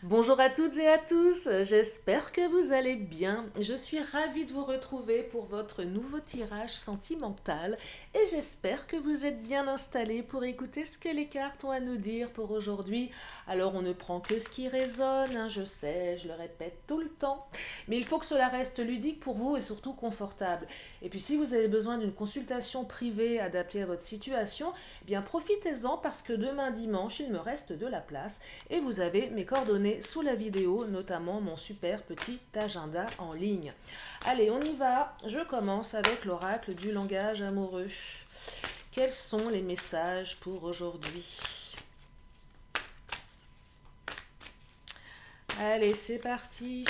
Bonjour à toutes et à tous, j'espère que vous allez bien. Je suis ravie de vous retrouver pour votre nouveau tirage sentimental et j'espère que vous êtes bien installés pour écouter ce que les cartes ont à nous dire pour aujourd'hui. Alors on ne prend que ce qui résonne, hein, je sais, je le répète tout le temps, mais il faut que cela reste ludique pour vous et surtout confortable. Et puis si vous avez besoin d'une consultation privée adaptée à votre situation, eh bien profitez-en parce que demain dimanche il me reste de la place et vous avez mes coordonnées sous la vidéo, notamment mon super petit agenda en ligne. Allez, on y va. Je commence avec l'oracle du langage amoureux. Quels sont les messages pour aujourd'hui? Allez, c'est parti.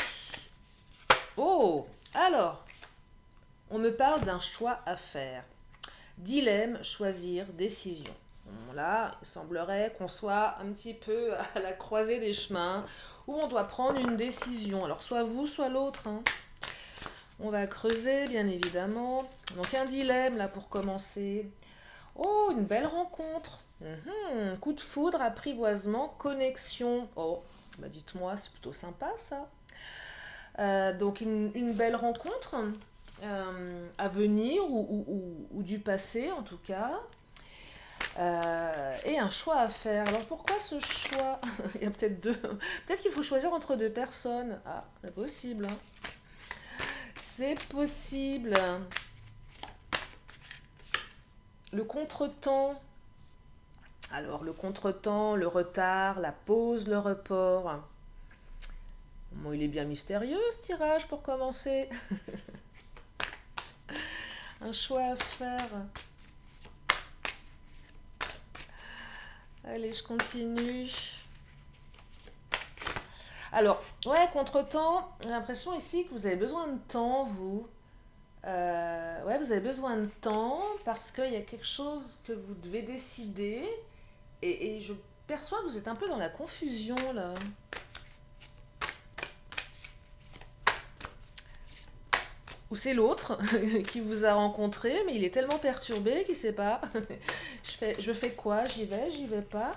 Oh, alors, on me parle d'un choix à faire. Dilemme, choisir, décision. Bon, là, il semblerait qu'on soit un petit peu à la croisée des chemins où on doit prendre une décision. Alors, soit vous, soit l'autre, hein. On va creuser, bien évidemment. Donc, un dilemme, là, pour commencer. Oh, une belle rencontre. Coup de foudre, apprivoisement, connexion. Oh, bah dites-moi, c'est plutôt sympa, ça. Donc, une belle rencontre à venir ou du passé, en tout cas. Et un choix à faire. Alors pourquoi ce choix? Il y a peut-être deux. Peut-être qu'il faut choisir entre deux personnes. Ah, c'est possible, hein. C'est possible. Le contretemps. Alors le contretemps, le retard, la pause, le report. Bon, il est bien mystérieux ce tirage pour commencer. Un choix à faire. Allez, je continue. Alors, ouais, contretemps, j'ai l'impression ici que vous avez besoin de temps, vous. Ouais, vous avez besoin de temps parce qu'il y a quelque chose que vous devez décider. Et je perçois que vous êtes un peu dans la confusion, là. Ou c'est l'autre qui vous a rencontré, mais il est tellement perturbé qu'il ne sait pas. Je fais quoi? J'y vais pas.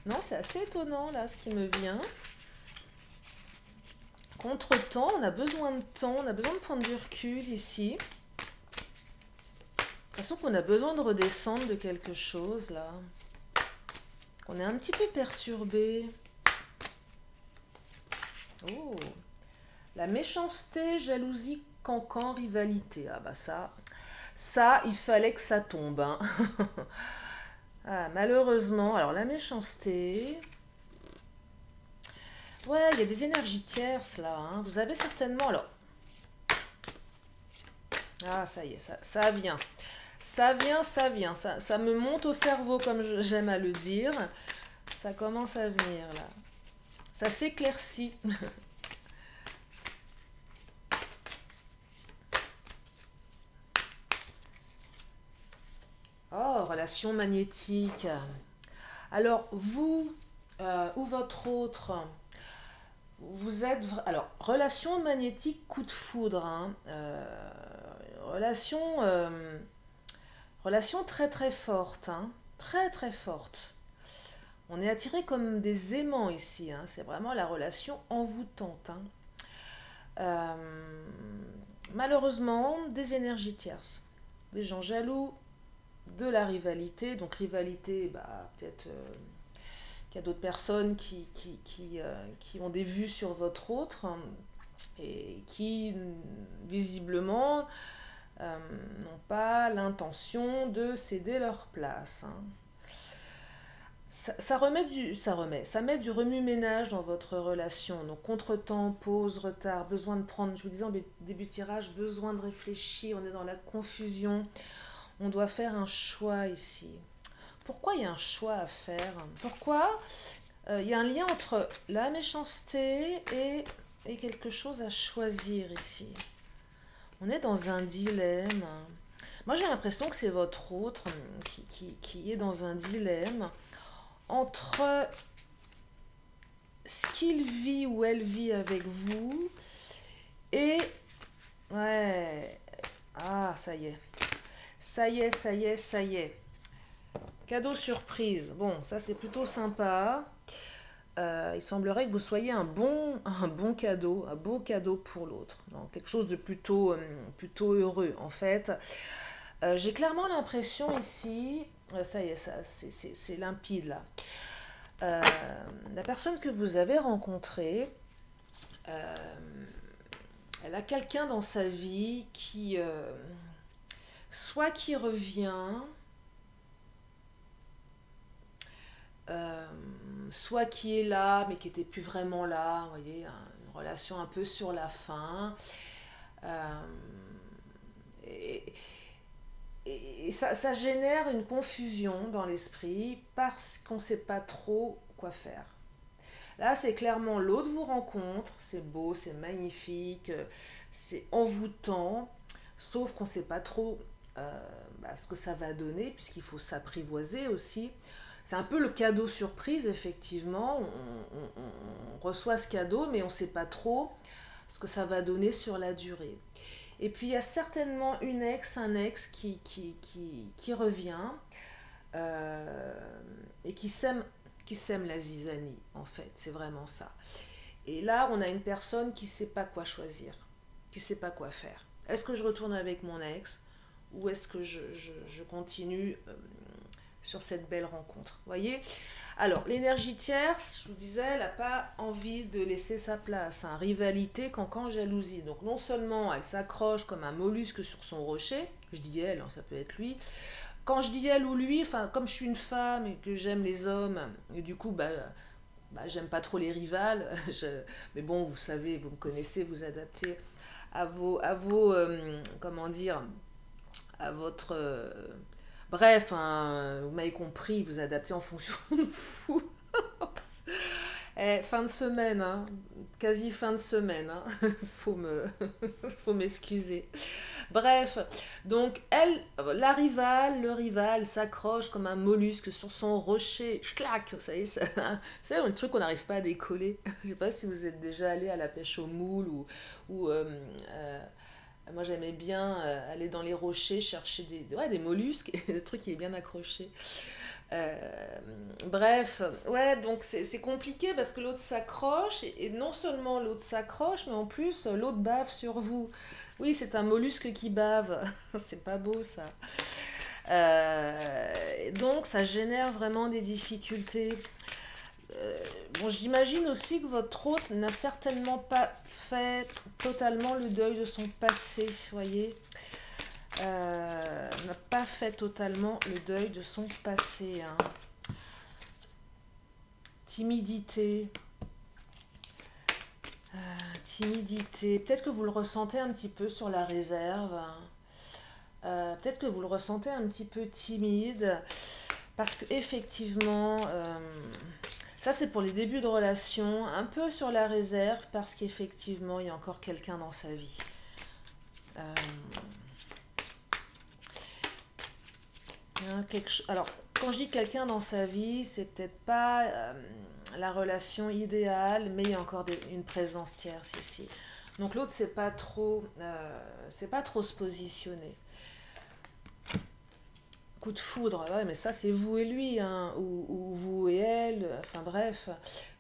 Non, c'est assez étonnant, là, ce qui me vient. Contre-temps, on a besoin de temps, on a besoin de prendre du recul ici. De toute façon qu'on a besoin de redescendre de quelque chose, là. On est un petit peu perturbé. Oh, la méchanceté, jalousie, cancan, rivalité. Ah bah ça, il fallait que ça tombe, hein. Ah, malheureusement, alors la méchanceté. Ouais, il y a des énergies tierces là, hein. Vous avez certainement. Alors, ah, ça y est, ça vient. Ça vient. Ça me monte au cerveau, comme j'aime à le dire. Ça commence à venir là. Ça s'éclaircit. Oh, relation magnétique. Alors, vous ou votre autre, vous êtes. Alors, relation magnétique, coup de foudre, hein. Relation, relation très très forte, hein. Très très forte. On est attiré comme des aimants ici, hein. C'est vraiment la relation envoûtante, hein. Euh, Malheureusement, des énergies tierces. Des gens jaloux, de la rivalité. Donc rivalité, bah, peut-être qu'il y a d'autres personnes qui ont des vues sur votre autre, hein, et qui visiblement n'ont pas l'intention de céder leur place, hein. Ça met du remue-ménage dans votre relation. Donc contretemps, pause, retard, besoin de prendre, je vous disais en début de tirage, besoin de réfléchir, on est dans la confusion. On doit faire un choix ici. Pourquoi il y a un choix à faire? Pourquoi il y a un lien entre la méchanceté et quelque chose à choisir ici? On est dans un dilemme. Moi j'ai l'impression que c'est votre autre qui est dans un dilemme entre ce qu'il vit ou elle vit avec vous et... Ouais. Ah, ça y est. Ça y est, ça y est, ça y est. Cadeau surprise. Bon, ça c'est plutôt sympa. il semblerait que vous soyez un bon cadeau, un beau cadeau pour l'autre. Donc, quelque chose de plutôt heureux, en fait. J'ai clairement l'impression ici, ça y est, c'est limpide là. Euh, la personne que vous avez rencontrée, euh, elle a quelqu'un dans sa vie qui, soit qui revient, euh, soit qui est là, mais qui n'était plus vraiment là, vous voyez, une relation un peu sur la fin. Euh, et et ça génère une confusion dans l'esprit parce qu'on ne sait pas trop quoi faire. Là, c'est clairement l'autre vous rencontre, c'est beau, c'est magnifique, c'est envoûtant, sauf qu'on ne sait pas trop ce que ça va donner, puisqu'il faut s'apprivoiser aussi. C'est un peu le cadeau surprise, effectivement. On reçoit ce cadeau, mais on ne sait pas trop ce que ça va donner sur la durée. Et puis, il y a certainement un ex qui revient euh, et qui sème la zizanie, en fait. C'est vraiment ça. Et là, on a une personne qui ne sait pas quoi choisir, qui ne sait pas quoi faire. Est-ce que je retourne avec mon ex ou est-ce que je continue sur cette belle rencontre? Vous voyez? Alors, l'énergie tierce, je vous disais, elle n'a pas envie de laisser sa place. Hein. Rivalité, cancan, jalousie. Donc, non seulement elle s'accroche comme un mollusque sur son rocher, je dis elle, hein, ça peut être lui. Quand je dis elle ou lui, enfin, comme je suis une femme et que j'aime les hommes, et du coup, j'aime pas trop les rivales, mais bon, vous savez, vous me connaissez, vous adaptez comment dire, à votre... bref, hein, vous m'avez compris, vous adaptez en fonction de vous. Fin de semaine, hein, quasi fin de semaine, hein. Faut m'excuser. Bref, donc elle, le rival s'accroche comme un mollusque sur son rocher. Clac, ça y est, c'est un truc qu'on n'arrive pas à décoller. Je sais pas si vous êtes déjà allé à la pêche au moule ou moi j'aimais bien aller dans les rochers chercher des mollusques, des trucs qui est bien accroché. Bref, ouais, donc c'est compliqué parce que l'autre s'accroche et non seulement l'autre s'accroche, mais en plus l'autre bave sur vous. Oui, c'est un mollusque qui bave, c'est pas beau ça. Donc ça génère vraiment des difficultés. Bon, j'imagine aussi que votre hôte n'a certainement pas fait totalement le deuil de son passé, voyez. N'a pas fait totalement le deuil de son passé. Hein. Timidité. Timidité. Peut-être que vous le ressentez un petit peu sur la réserve. Peut-être que vous le ressentez un petit peu timide. Parce que effectivement, ça c'est pour les débuts de relation. Un peu sur la réserve parce qu'effectivement, il y a encore quelqu'un dans sa vie. Alors, quand je dis quelqu'un dans sa vie, c'est peut-être pas la relation idéale, mais il y a encore une présence tierce ici. Donc l'autre, c'est pas trop se positionner. Coup de foudre, ouais, mais ça c'est vous et lui, hein, ou vous et elle, enfin bref,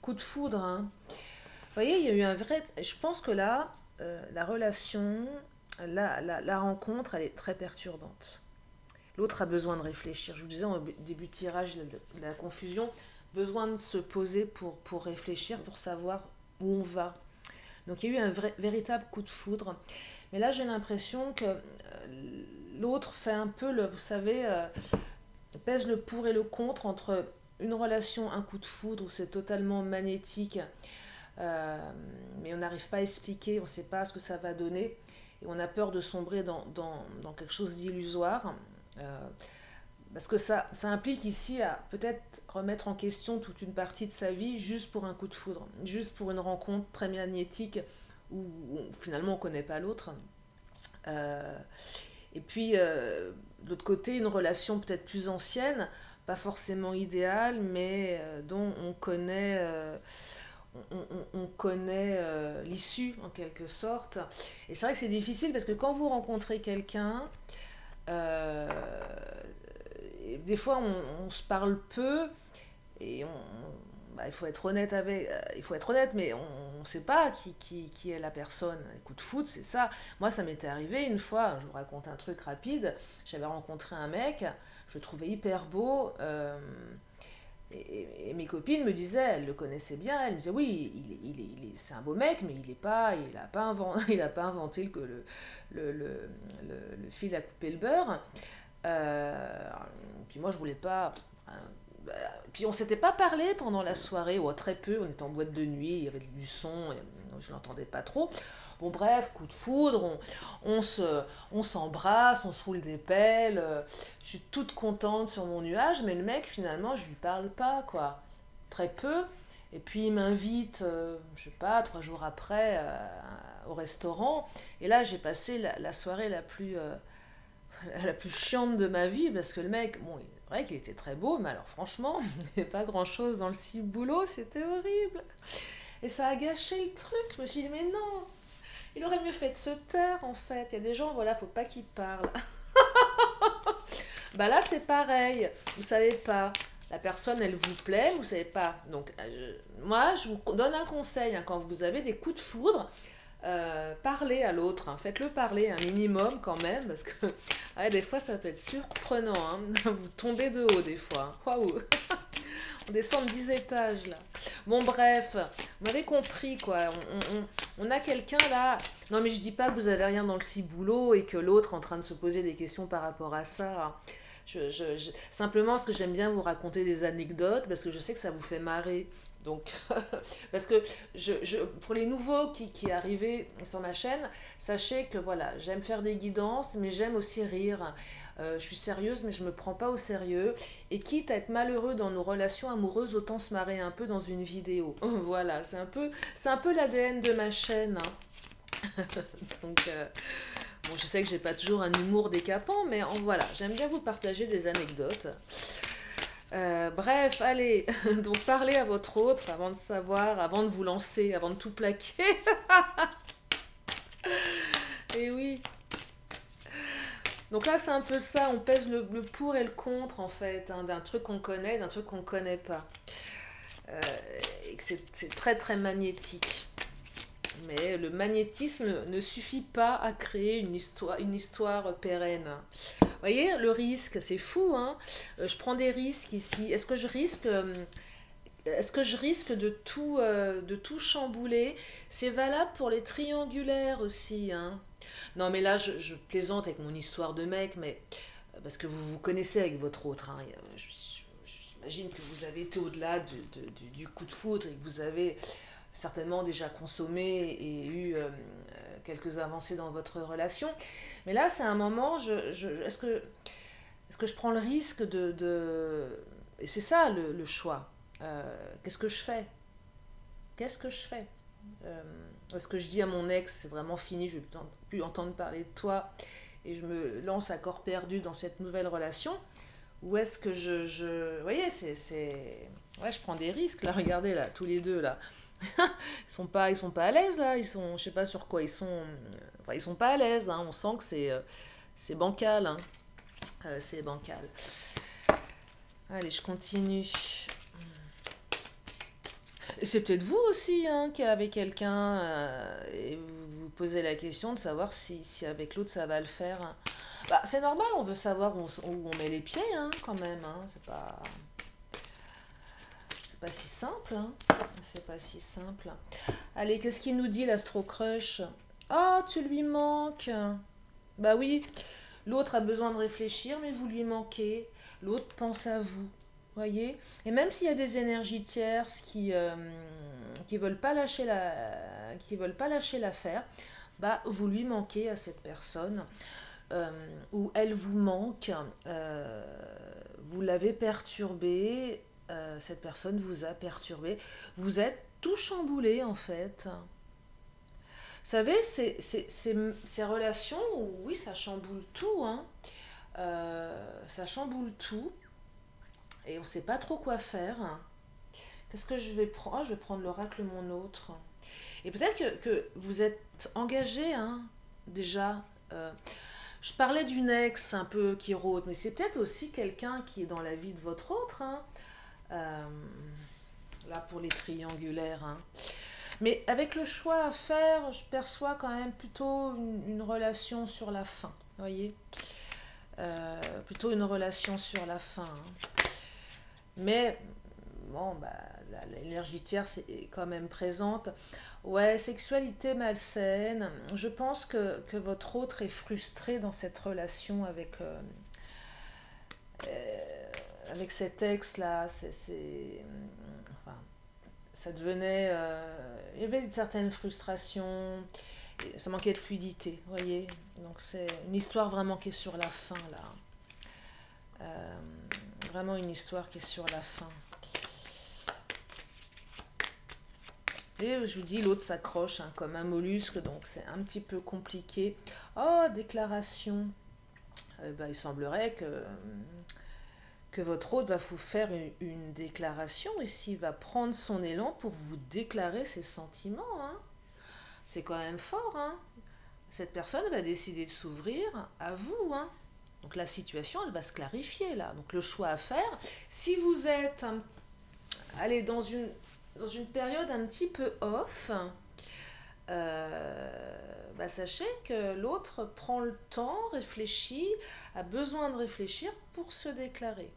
coup de foudre. Hein. Vous voyez, il y a eu un vrai... Je pense que là, la relation, la rencontre, elle est très perturbante. L'autre a besoin de réfléchir. Je vous disais au début de tirage de la confusion, besoin de se poser pour réfléchir, pour savoir où on va. Donc il y a eu un véritable coup de foudre. Mais là, j'ai l'impression que l'autre fait un peu, vous savez, pèse le pour et le contre entre une relation, un coup de foudre, où c'est totalement magnétique, mais on n'arrive pas à expliquer, on ne sait pas ce que ça va donner, et on a peur de sombrer dans quelque chose d'illusoire. Parce que ça implique ici à peut-être remettre en question toute une partie de sa vie juste pour un coup de foudre, juste pour une rencontre très magnétique où finalement on ne connaît pas l'autre. Et puis, de l'autre côté, une relation peut-être plus ancienne, pas forcément idéale, mais dont on connaît, on connaît l'issue en quelque sorte. Et c'est vrai que c'est difficile parce que quand vous rencontrez quelqu'un, euh, des fois on se parle peu et bah, il faut être honnête avec, il faut être honnête, mais on ne sait pas qui est la personne. Les coups de foot, c'est ça. Moi, ça m'était arrivé une fois, je vous raconte un truc rapide, j'avais rencontré un mec, je le trouvais hyper beau, et mes copines me disaient, elles le connaissaient bien, elles me disaient, oui, c'est un beau mec, mais il a pas inventé, il a pas inventé le fil à couper le beurre. Euh, puis moi, je voulais pas. Puis on s'était pas parlé pendant la soirée, ou très peu, on était en boîte de nuit, il y avait du son, et je l'entendais pas trop. Bon bref, coup de foudre, on s'embrasse, on se roule des pelles, je suis toute contente sur mon nuage, mais le mec finalement je lui parle pas quoi, très peu. Et puis il m'invite, je sais pas, 3 jours après, au restaurant, et là j'ai passé la soirée la plus chiante de ma vie, parce que le mec, bon, c'est vrai qu'il était très beau, mais alors franchement, il n'y avait pas grand-chose dans le ciboulot, c'était horrible. Et ça a gâché le truc, je me suis dit, mais non, il aurait mieux fait de se taire en fait. Il y a des gens, voilà, faut pas qu'ils parlent. Bah là, c'est pareil, vous savez pas. La personne, elle vous plaît, vous savez pas. Donc, moi, je vous donne un conseil, hein, quand vous avez des coups de foudre, parlez à l'autre, hein. Faites-le parler un minimum quand même, parce que ouais, des fois ça peut être surprenant, hein. Vous tombez de haut des fois, hein. Waouh. On descend de 10 étages là. Bon bref, vous m'avez compris quoi, on a quelqu'un là, non mais je dis pas que vous avez rien dans le ciboulot et que l'autre est en train de se poser des questions par rapport à ça, hein. Simplement parce que j'aime bien vous raconter des anecdotes, parce que je sais que ça vous fait marrer. Donc, parce que pour les nouveaux qui arrivaient sur ma chaîne, sachez que voilà, j'aime faire des guidances, mais j'aime aussi rire. Je suis sérieuse, mais je me prends pas au sérieux. Et quitte à être malheureux dans nos relations amoureuses, autant se marrer un peu dans une vidéo. Voilà, c'est un peu l'ADN de ma chaîne, hein. Donc, bon, je sais que j'ai pas toujours un humour décapant, mais voilà, j'aime bien vous partager des anecdotes. Bref, allez, donc parlez à votre autre avant de savoir, avant de vous lancer, avant de tout plaquer. Et oui. Donc là, c'est un peu ça, on pèse le pour et le contre, en fait, hein, d'un truc qu'on connaît, d'un truc qu'on ne connaît pas. Et que c'est très très magnétique. Mais le magnétisme ne suffit pas à créer une histoire pérenne. Vous voyez, le risque, c'est fou, hein. Je prends des risques ici. Est-ce que je risque de tout chambouler? C'est valable pour les triangulaires aussi, hein. Non, mais là, je plaisante avec mon histoire de mec, mais parce que vous vous connaissez avec votre autre, hein. J'imagine que vous avez été au-delà du coup de foudre et que vous avez certainement déjà consommé et eu quelques avancées dans votre relation. Mais là, c'est un moment, est-ce que je prends le risque Et c'est ça le choix. Qu'est-ce que je fais? Qu'est-ce que je fais? Est-ce que je dis à mon ex, c'est vraiment fini, je ne vais plus entendre parler de toi, et je me lance à corps perdu dans cette nouvelle relation? Ou est-ce que vous voyez, ouais, je prends des risques, là, regardez, là, tous les deux, là. Ils sont pas à l'aise, là, je sais pas sur quoi ils sont, enfin, ils sont pas à l'aise, hein. On sent que c'est bancal, hein. C'est bancal. Allez, je continue. Et c'est peut-être vous aussi, hein, qui avez quelqu'un, et vous vous posez la question de savoir si avec l'autre ça va le faire, hein. Bah, c'est normal, on veut savoir où on met les pieds, hein, quand même, hein. C'est pas si simple, hein. C'est pas si simple. Allez, qu'est-ce qu'il nous dit, l'Astro Crush? Oh, tu lui manques. Bah oui, l'autre a besoin de réfléchir, mais vous lui manquez. L'autre pense à vous. Voyez. Et même s'il y a des énergies tierces qui veulent pas lâcher l'affaire, bah vous lui manquez à cette personne, ou elle vous manque, vous l'avez perturbée, cette personne vous a perturbé, vous êtes tout chamboulé en fait. Vous savez, ces relations où oui, ça chamboule tout, hein. Ça chamboule tout. Et on ne sait pas trop quoi faire. Qu'est-ce que je vais prendre? Je vais prendre l'oracle mon autre. Et peut-être que vous êtes engagé, hein, déjà. Je parlais d'une ex un peu qui rôde, mais c'est peut-être aussi quelqu'un qui est dans la vie de votre autre, hein. là pour les triangulaires, hein. Mais avec le choix à faire, je perçois quand même plutôt une relation sur la fin, vous voyez. Plutôt une relation sur la fin, hein. Mais bon, bah, l'énergie tierce est quand même présente. Ouais, sexualité malsaine. Je pense que votre autre est frustré dans cette relation avec cet ex-là. Enfin, ça devenait... il y avait une certaine frustration. Ça manquait de fluidité, vous voyez. Donc c'est une histoire vraiment qui est sur la fin, là. Vraiment une histoire qui est sur la fin. Et je vous dis, l'autre s'accroche, hein, comme un mollusque, donc c'est un petit peu compliqué. Oh, déclaration. Ben, il semblerait que votre hôte va vous faire une déclaration ici, va prendre son élan pour vous déclarer ses sentiments, hein. C'est quand même fort, hein. Cette personne va décider de s'ouvrir à vous, hein. Donc la situation, elle va se clarifier là. Donc le choix à faire, si vous êtes allez, dans une période un petit peu off, bah, sachez que l'autre prend le temps, réfléchit, a besoin de réfléchir pour se déclarer.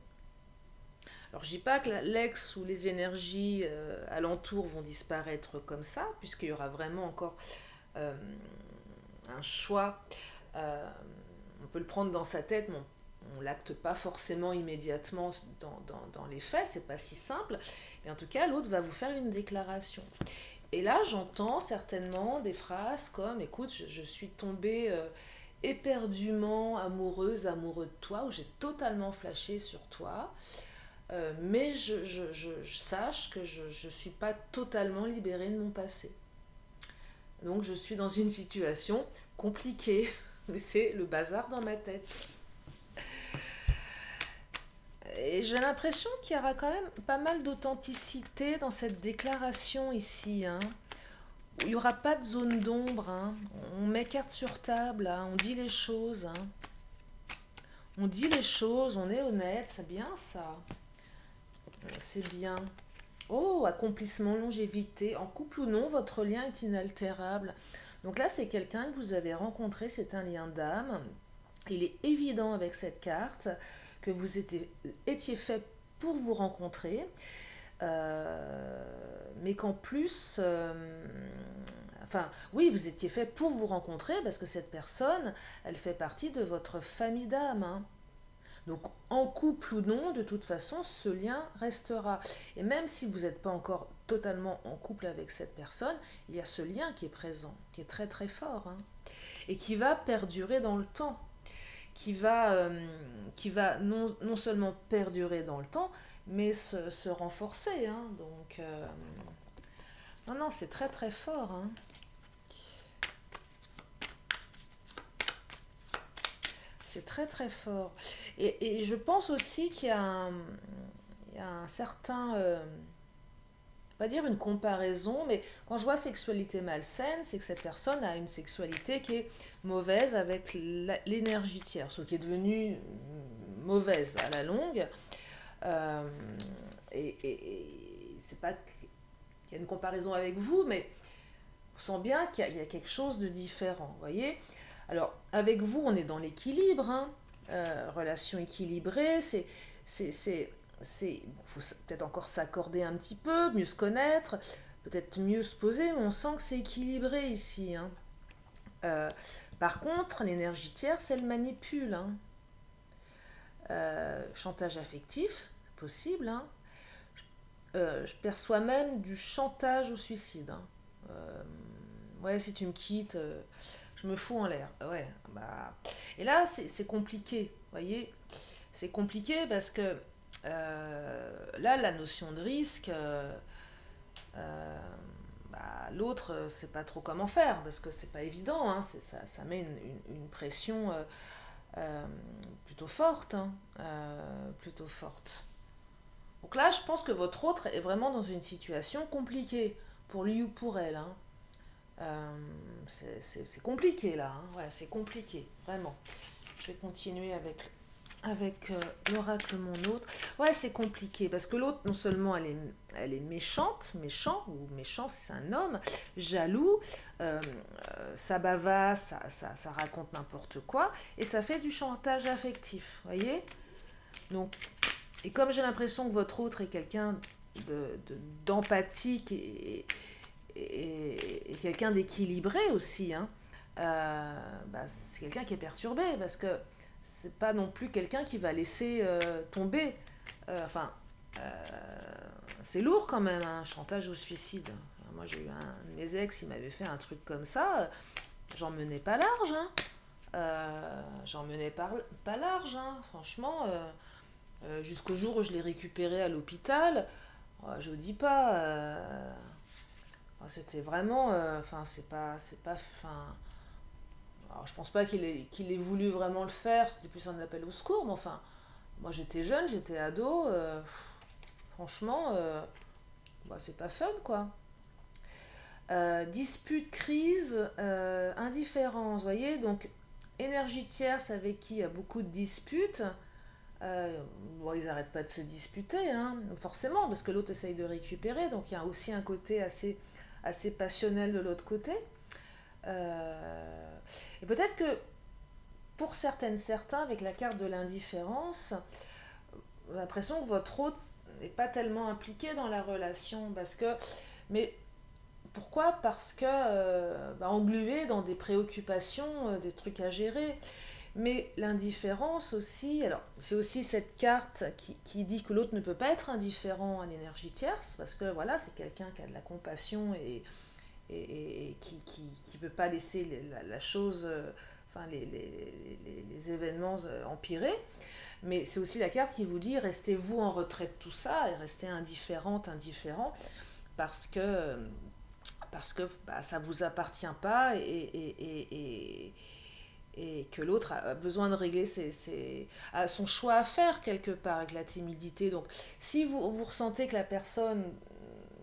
Alors je dis pas que l'ex ou les énergies alentours vont disparaître comme ça, puisqu'il y aura vraiment encore euh, un choix. On peut le prendre dans sa tête, mais on ne l'acte pas forcément immédiatement dans les faits, c'est pas si simple. Mais en tout cas, l'autre va vous faire une déclaration. Et là, j'entends certainement des phrases comme écoute, je suis tombée éperdument amoureuse, amoureux de toi, ou j'ai totalement flashé sur toi, mais je sache que je ne suis pas totalement libérée de mon passé. Donc je suis dans une situation compliquée, mais c'est le bazar dans ma tête. Et j'ai l'impression qu'il y aura quand même pas mal d'authenticité dans cette déclaration ici, hein. Il n'y aura pas de zone d'ombre, hein. On met carte sur table, hein. On dit les choses, hein. On dit les choses, on est honnête, c'est bien ça. C'est bien. Oh, accomplissement, longévité. En couple ou non, votre lien est inaltérable. Donc là, c'est quelqu'un que vous avez rencontré, c'est un lien d'âme. Il est évident avec cette carte que vous étiez fait pour vous rencontrer, mais qu'en plus, enfin, oui, vous étiez fait pour vous rencontrer parce que cette personne, elle fait partie de votre famille d'âme, hein. Donc, en couple ou non, de toute façon, ce lien restera. Et même si vous n'êtes pas encore totalement en couple avec cette personne, il y a ce lien qui est présent, qui est très très fort, hein, et qui va perdurer dans le temps, qui va non seulement perdurer dans le temps, mais se renforcer, hein. Donc, non, non, c'est très très fort, hein. C'est très très fort. Et je pense aussi qu'il y a un certain, pas dire une comparaison, mais quand je vois sexualité malsaine, c'est que cette personne a une sexualité qui est mauvaise avec l'énergie tierce, ou qui est devenue mauvaise à la longue. Euh, et c'est pas qu'il y a une comparaison avec vous, mais on sent bien qu'il y a quelque chose de différent, vous voyez. Alors, avec vous, on est dans l'équilibre, hein. Relation équilibrée, faut peut-être encore s'accorder un petit peu, mieux se connaître, peut-être mieux se poser, mais on sent que c'est équilibré ici, hein. Euh, Par contre, l'énergie tierce, elle manipule, hein. Chantage affectif, c'est possible, hein. Je perçois même du chantage au suicide, hein. Ouais, si tu me quittes, je me fous en l'air. Ouais, bah. Et là, c'est compliqué, vous voyez. C'est compliqué parce que là, la notion de risque, bah, l'autre, sait pas trop comment faire parce que c'est pas évident, hein. Ça met une pression euh, plutôt forte, hein, plutôt forte. Donc là, je pense que votre autre est vraiment dans une situation compliquée pour lui ou pour elle, hein. C'est compliqué là, hein. Ouais, c'est compliqué, vraiment. Je vais continuer avec avec l'oracle mon autre. Ouais, c'est compliqué parce que l'autre, non seulement elle est méchante, méchant ou méchant si c'est un homme, jaloux, ça bavasse, ça raconte n'importe quoi et ça fait du chantage affectif, voyez? Donc, et comme j'ai l'impression que votre autre est quelqu'un d'empathique et quelqu'un d'équilibré aussi, hein, bah, c'est quelqu'un qui est perturbé parce que c'est pas non plus quelqu'un qui va laisser tomber. Enfin, euh, c'est lourd quand même, un chantage au suicide. Moi, j'ai eu un de mes ex, il m'avait fait un truc comme ça. J'en menais pas large. Hein. J'en menais pas large. Hein. Franchement, jusqu'au jour où je l'ai récupéré à l'hôpital, je vous dis pas. C'était vraiment. Enfin, c'est pas. Enfin, alors, je pense pas qu'il ait voulu vraiment le faire, c'était plus un appel au secours, mais enfin, moi j'étais jeune, j'étais ado, franchement, bah, c'est pas fun quoi. Dispute, crise, indifférence, vous voyez, donc énergie tierce avec qui il y a beaucoup de disputes, bon, ils n'arrêtent pas de se disputer, hein, forcément, parce que l'autre essaye de récupérer, donc il y a aussi un côté assez passionnel de l'autre côté. Et peut-être que pour certains, avec la carte de l'indifférence, j'ai l'impression que votre hôte n'est pas tellement impliqué dans la relation. Mais pourquoi? Parce que bah, englué dans des préoccupations, des trucs à gérer. Mais l'indifférence aussi, alors c'est aussi cette carte qui dit que l'autre ne peut pas être indifférent à l'énergie tierce, parce que voilà, c'est quelqu'un qui a de la compassion et qui veut pas laisser la chose, enfin les événements empirer. Mais c'est aussi la carte qui vous dit restez-vous en retrait de tout ça et restez indifférent, parce que, bah, ça ne vous appartient pas et que l'autre a besoin de régler a son choix à faire quelque part avec la timidité. Donc si vous ressentez que la personne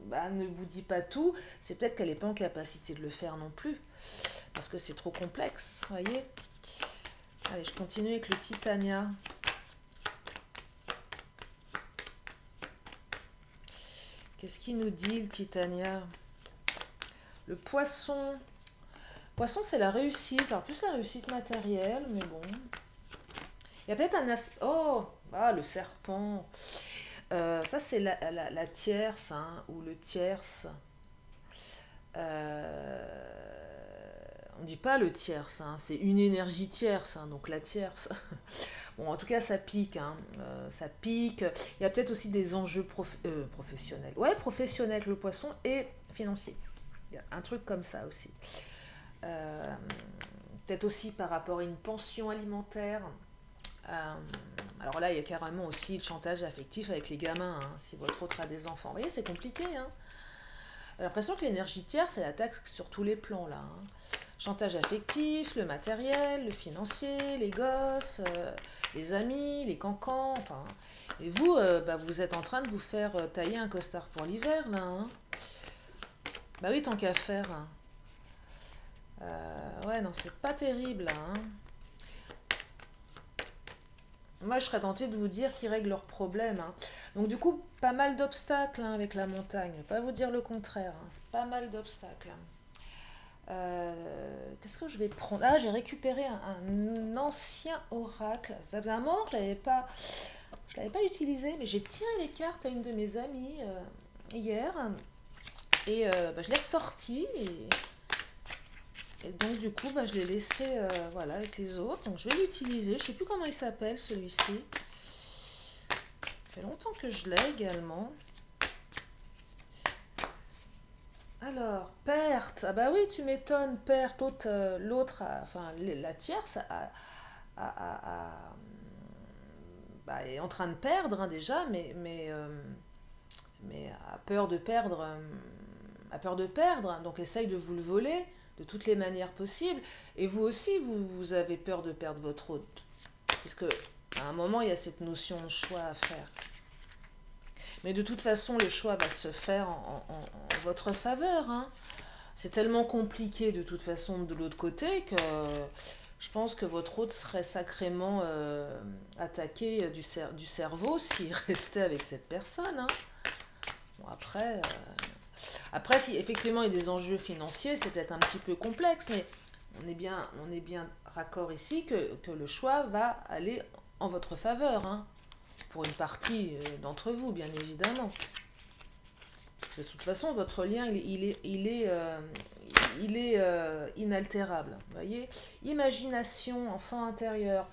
bah, ne vous dit pas tout, c'est peut-être qu'elle n'est pas en capacité de le faire non plus, parce que c'est trop complexe, voyez. Allez, je continue avec le Titania. Qu'est-ce qu'il nous dit le Titania? Le poisson. Poisson, c'est la réussite, alors plus la réussite matérielle, mais bon. Il y a peut-être un aspect... Oh, ah, le serpent. Ça, c'est la tierce, hein, ou le tierce. On ne dit pas le tierce, hein, c'est une énergie tierce, hein, donc la tierce. Bon, en tout cas, ça pique, hein, ça pique. Il y a peut-être aussi des enjeux professionnels. Ouais, professionnels, le poisson, et financier. Il y a un truc comme ça aussi. Peut-être aussi par rapport à une pension alimentaire. Alors là, il y a carrément aussi le chantage affectif avec les gamins, hein, si votre autre a des enfants. Vous voyez, c'est compliqué. Hein. J'ai l'impression que l'énergie tierce, elle attaque sur tous les plans, là. Hein. Chantage affectif, le matériel, le financier, les gosses, les amis, les cancans, enfin... Et vous, bah, vous êtes en train de vous faire tailler un costard pour l'hiver, là. Hein. Bah oui, tant qu'à faire. Hein. Ouais, non, c'est pas terrible, là. Hein. Moi, je serais tentée de vous dire qu'ils règlent leurs problèmes. Hein. Donc, du coup, pas mal d'obstacles hein, avec la montagne. Je vais pas vous dire le contraire. Hein. C'est pas mal d'obstacles. Qu'est-ce que je vais prendre? Ah, j'ai récupéré un ancien oracle. Ça faisait un moment que je l'avais pas utilisé, mais j'ai tiré les cartes à une de mes amies hier. Et bah, je l'ai ressorti. Et donc du coup, bah, je l'ai laissé voilà, avec les autres. Donc je vais l'utiliser. Je ne sais plus comment il s'appelle celui-ci. Ça fait longtemps que je l'ai également. Alors, perte. Ah bah oui, tu m'étonnes, perte. L'autre, enfin la tierce bah, est en train de perdre hein, déjà, mais a peur de perdre. A peur de perdre, hein, donc essaye de vous le voler de toutes les manières possibles. Et vous aussi, vous avez peur de perdre votre hôte. Puisque à un moment, il y a cette notion de choix à faire. Mais de toute façon, le choix va se faire en votre faveur. Hein. C'est tellement compliqué de toute façon de l'autre côté que Je pense que votre hôte serait sacrément attaqué du cerveau s'il restait avec cette personne, hein. Bon, après, si effectivement il y a des enjeux financiers, c'est peut-être un petit peu complexe, mais on est bien raccord ici que le choix va aller en votre faveur, hein, pour une partie d'entre vous, bien évidemment. De toute façon, votre lien, il est inaltérable. Vous voyez? Imagination, enfant intérieur.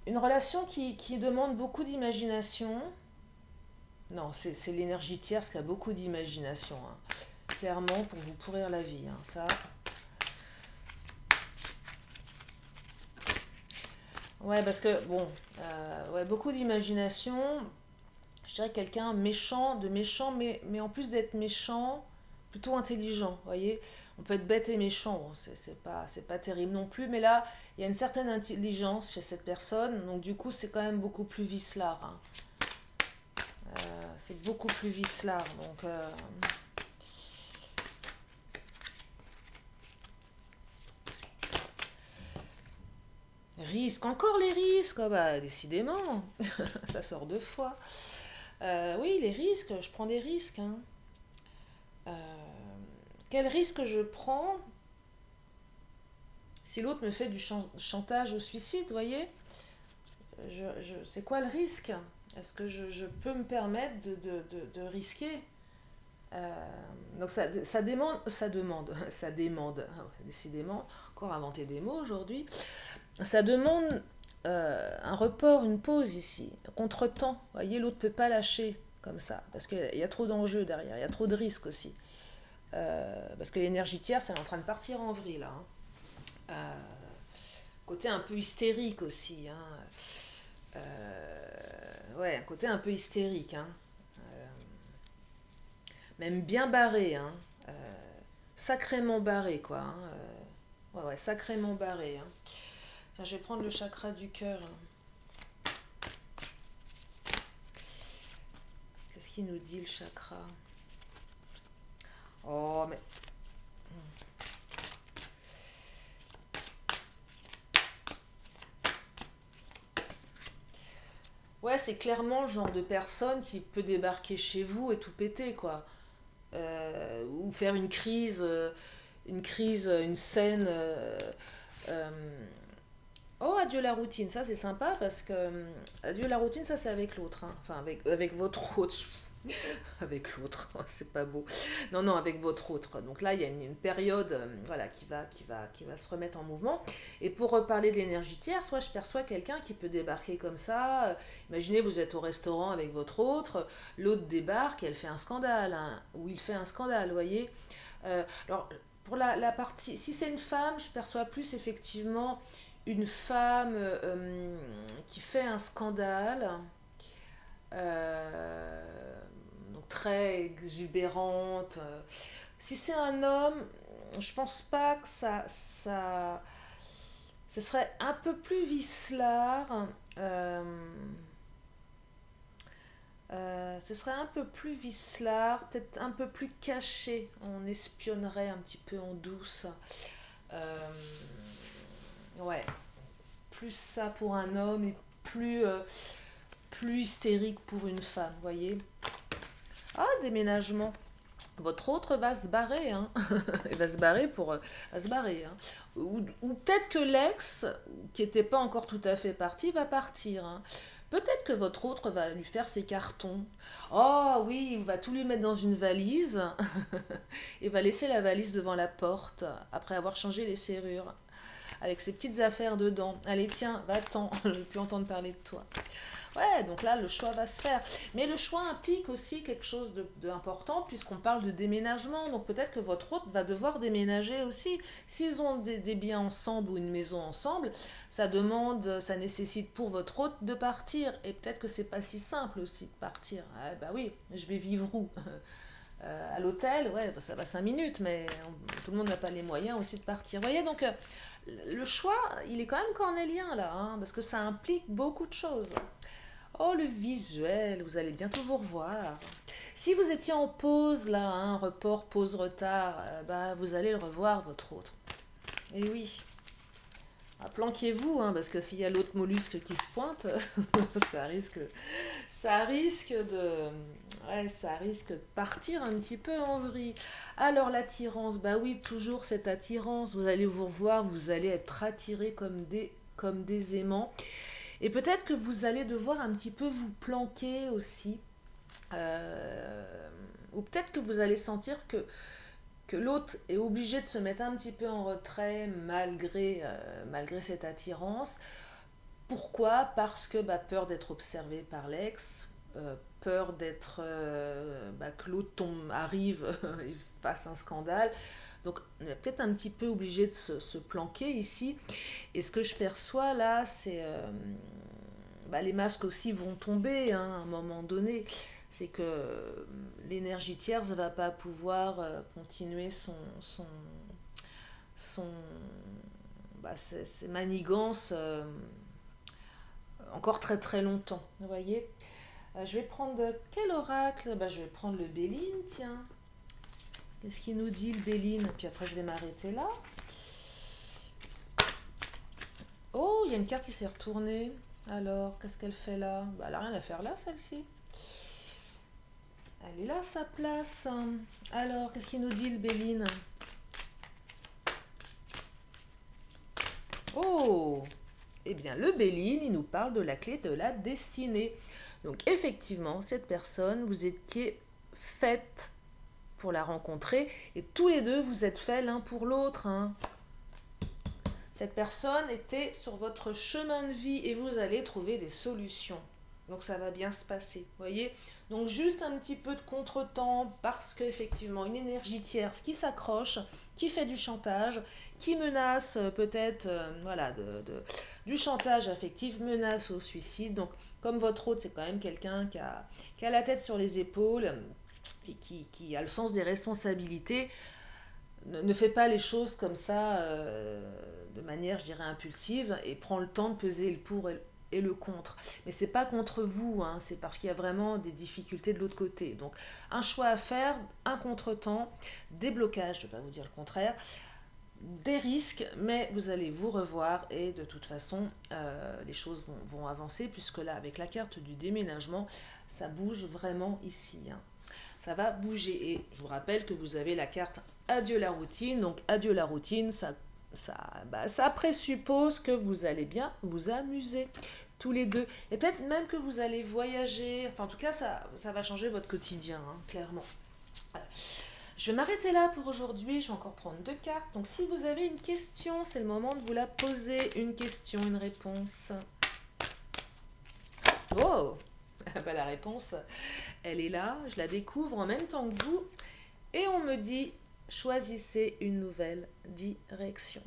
Une relation qui demande beaucoup d'imagination. Non, c'est l'énergie tierce qui a beaucoup d'imagination, hein. Clairement, pour vous pourrir la vie, hein, ça. Ouais, parce que, bon, ouais, beaucoup d'imagination. Je dirais quelqu'un méchant, de méchant, mais en plus d'être méchant, plutôt intelligent, vous voyez. On peut être bête et méchant, bon, c'est pas terrible non plus, mais là, il y a une certaine intelligence chez cette personne, donc du coup, c'est quand même beaucoup plus vicelard, hein. C'est beaucoup plus vicelard, donc... risques, encore les risques, ah bah, décidément, ça sort deux fois. Oui, les risques, je prends des risques, hein. Euh, quel risque je prends si l'autre me fait du chantage au suicide, vous voyez? C'est quoi le risque? Est-ce que je peux me permettre de risquer? Donc ça demande, décidément, encore inventer des mots aujourd'hui, ça demande un report, une pause ici, contre-temps, vous voyez, l'autre ne peut pas lâcher comme ça, parce qu'il y a trop d'enjeux derrière, il y a trop de risques aussi. Parce que l'énergie tierce, elle est en train de partir en vrille, là, hein. Côté un peu hystérique aussi, hein. Ouais, un côté un peu hystérique, hein. Même bien barré, hein. Sacrément barré, quoi, hein. Ouais, ouais, sacrément barré, hein. Tiens, je vais prendre le chakra du cœur, hein. Qu'est-ce qu'il nous dit, le chakra? Oh, mais... Ouais, c'est clairement le genre de personne qui peut débarquer chez vous et tout péter, quoi. Ou faire une scène. Euh, Oh, adieu la routine, ça c'est sympa parce que adieu la routine, ça c'est avec l'autre, hein. Enfin avec votre autre. Avec l'autre, c'est pas beau. Non, non, avec votre autre. Donc là, il y a une période voilà, qui va se remettre en mouvement. Et pour reparler de l'énergie tierce, soit je perçois quelqu'un qui peut débarquer comme ça. Imaginez, vous êtes au restaurant avec votre autre, l'autre débarque et elle fait un scandale, hein, ou il fait un scandale, vous voyez. Alors, pour la partie, si c'est une femme, je perçois plus effectivement une femme qui fait un scandale. Donc très exubérante. Si c'est un homme, je pense pas que ce serait un peu plus vicelard. Euh, Ce serait un peu plus vicelard, peut-être un peu plus caché. On espionnerait un petit peu en douce. Euh, ouais, plus ça pour un homme et plus hystérique pour une femme, vous voyez. Ah, déménagement. Votre autre va se barrer, hein. Il va se barrer va se barrer, hein. Ou peut-être que l'ex, qui n'était pas encore tout à fait parti, va partir, hein. Peut-être que votre autre va lui faire ses cartons. Oh oui, il va tout lui mettre dans une valise et va laisser la valise devant la porte après avoir changé les serrures avec ses petites affaires dedans. Allez, tiens, va-t'en, je ne veux plus entendre parler de toi. Ouais, donc là, le choix va se faire. Mais le choix implique aussi quelque chose d'important puisqu'on parle de déménagement. Donc peut-être que votre hôte va devoir déménager aussi. S'ils ont des biens ensemble ou une maison ensemble, ça nécessite pour votre hôte de partir. Et peut-être que c'est pas si simple aussi de partir. Ah, bah oui, je vais vivre où? À l'hôtel, ouais, bah, ça va 5 minutes, mais tout le monde n'a pas les moyens aussi de partir. Vous voyez, donc le choix, il est quand même cornélien là, hein, parce que ça implique beaucoup de choses. Oh, le visuel, vous allez bientôt vous revoir. Si vous étiez en pause, là, hein, report, pause, retard, bah, vous allez le revoir, votre autre. Et oui. Ah, planquez-vous, hein, parce que s'il y a l'autre mollusque qui se pointe, ça risque, ça risque de, ouais, ça risque de partir un petit peu en vrille. Alors l'attirance, bah oui, toujours cette attirance. Vous allez vous revoir, vous allez être attiré comme des aimants. Et peut-être que vous allez devoir un petit peu vous planquer aussi. Euh, ou peut-être que vous allez sentir que l'autre est obligé de se mettre un petit peu en retrait malgré cette attirance. Pourquoi? Parce que peur d'être observé par l'ex, peur que l'autre arrive et fasse un scandale. Donc on est peut-être un petit peu obligé de se planquer ici. Et ce que je perçois là, c'est les masques aussi vont tomber, hein, à un moment donné. C'est que l'énergie tierce ne va pas pouvoir continuer son, ses manigances encore très très longtemps. Vous voyez. Je vais prendre quel oracle? Je vais prendre le Béline, tiens. Qu'est-ce qu'il nous dit le Béline? Puis après je vais m'arrêter là. Oh, il y a une carte qui s'est retournée. Alors, qu'est-ce qu'elle fait là? Elle n'a rien à faire là, celle-ci. Elle est là, sa place. Alors, qu'est-ce qu'il nous dit le Béline? Oh! Eh bien, le Béline, il nous parle de la clé de la destinée. Donc, effectivement, cette personne, vous étiez faite pour la rencontrer et tous les deux, vous êtes faits l'un pour l'autre, hein. Cette personne était sur votre chemin de vie et vous allez trouver des solutions. Donc ça va bien se passer, vous voyez. Donc juste un petit peu de contretemps parce qu'effectivement une énergie tierce qui s'accroche, qui fait du chantage, qui menace peut-être du chantage affectif, menace au suicide. Donc comme votre hôte, c'est quand même quelqu'un qui a la tête sur les épaules et qui a le sens des responsabilités, ne fait pas les choses comme ça de manière, je dirais, impulsive et prend le temps de peser le pour et le contre. Mais c'est pas contre vous, hein, c'est parce qu'il y a vraiment des difficultés de l'autre côté. Donc un choix à faire, un contretemps, des blocages, je ne vais pas vous dire le contraire, des risques, mais vous allez vous revoir et de toute façon les choses vont avancer puisque là avec la carte du déménagement ça bouge vraiment ici, hein. Ça va bouger et je vous rappelle que vous avez la carte adieu la routine. Donc adieu la routine, ça présuppose que vous allez bien vous amuser tous les deux et peut-être même que vous allez voyager. Enfin en tout cas ça va changer votre quotidien, hein, clairement. Voilà. Je vais m'arrêter là pour aujourd'hui, je vais encore prendre 2 cartes. Donc si vous avez une question, c'est le moment de vous la poser. Une question, une réponse. Oh, la réponse, elle est là, je la découvre en même temps que vous. Et on me dit, choisissez une nouvelle direction.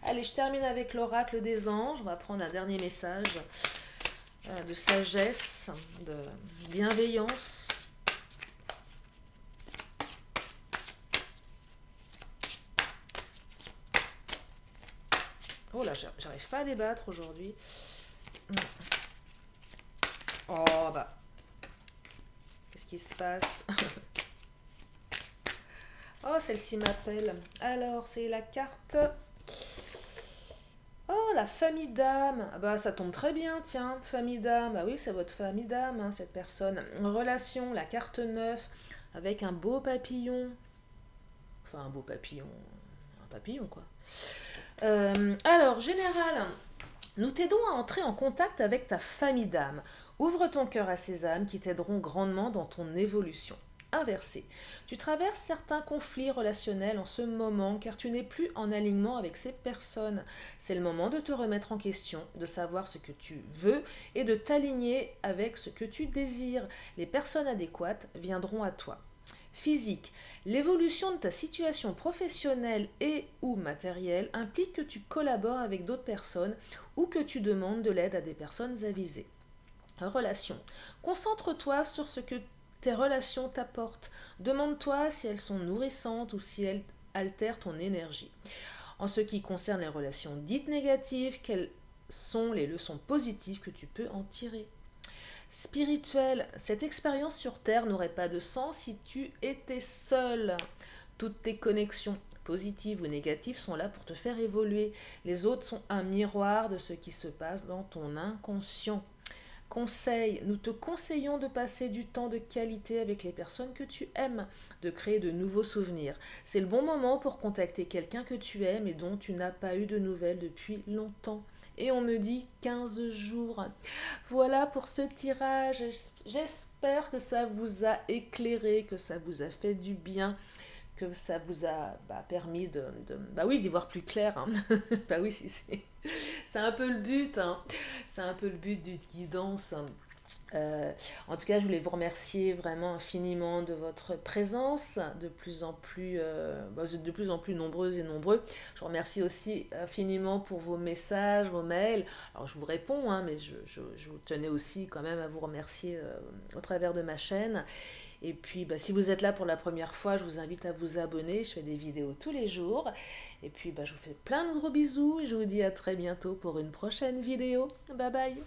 Allez, je termine avec l'oracle des anges. On va prendre un dernier message de sagesse, de bienveillance. Oh là, j'arrive pas à les battre aujourd'hui. Oh qu'est-ce qui se passe? Oh, celle-ci m'appelle. Alors, c'est la carte. Oh, la famille d'âme. Ça tombe très bien, tiens. Famille d'âme. Oui, c'est votre famille d'âme, hein, cette personne. Relation, la carte 9, avec un beau papillon. Enfin, un beau papillon. Un papillon, quoi. Alors, général, nous t'aidons à entrer en contact avec ta famille d'âme. Ouvre ton cœur à ces âmes qui t'aideront grandement dans ton évolution. Inversé. Tu traverses certains conflits relationnels en ce moment car tu n'es plus en alignement avec ces personnes. C'est le moment de te remettre en question, de savoir ce que tu veux et de t'aligner avec ce que tu désires. Les personnes adéquates viendront à toi. Physique. L'évolution de ta situation professionnelle et ou matérielle implique que tu collabores avec d'autres personnes ou que tu demandes de l'aide à des personnes avisées. Relation. Concentre-toi sur ce que tes relations t'apportent. Demande-toi si elles sont nourrissantes ou si elles altèrent ton énergie. En ce qui concerne les relations dites négatives, quelles sont les leçons positives que tu peux en tirer? Spirituel, cette expérience sur Terre n'aurait pas de sens si tu étais seul. Toutes tes connexions positives ou négatives, sont là pour te faire évoluer. Les autres sont un miroir de ce qui se passe dans ton inconscient. Conseil, nous te conseillons de passer du temps de qualité avec les personnes que tu aimes, de créer de nouveaux souvenirs. C'est le bon moment pour contacter quelqu'un que tu aimes et dont tu n'as pas eu de nouvelles depuis longtemps. Et on me dit 15 jours. Voilà pour ce tirage. J'espère que ça vous a éclairé, que ça vous a fait du bien, que ça vous a permis oui, d'y voir plus clair. Hein. Bah oui, si, c'est un peu le but. Hein. C'est un peu le but d'une guidance. En tout cas, je voulais vous remercier vraiment infiniment de votre présence, vous êtes de plus en plus nombreuses et nombreux. Je vous remercie aussi infiniment pour vos messages, vos mails. Alors, je vous réponds, hein, mais je tenais aussi quand même à vous remercier au travers de ma chaîne. Et puis, si vous êtes là pour la première fois, je vous invite à vous abonner. Je fais des vidéos tous les jours. Et puis, je vous fais plein de gros bisous et je vous dis à très bientôt pour une prochaine vidéo. Bye bye!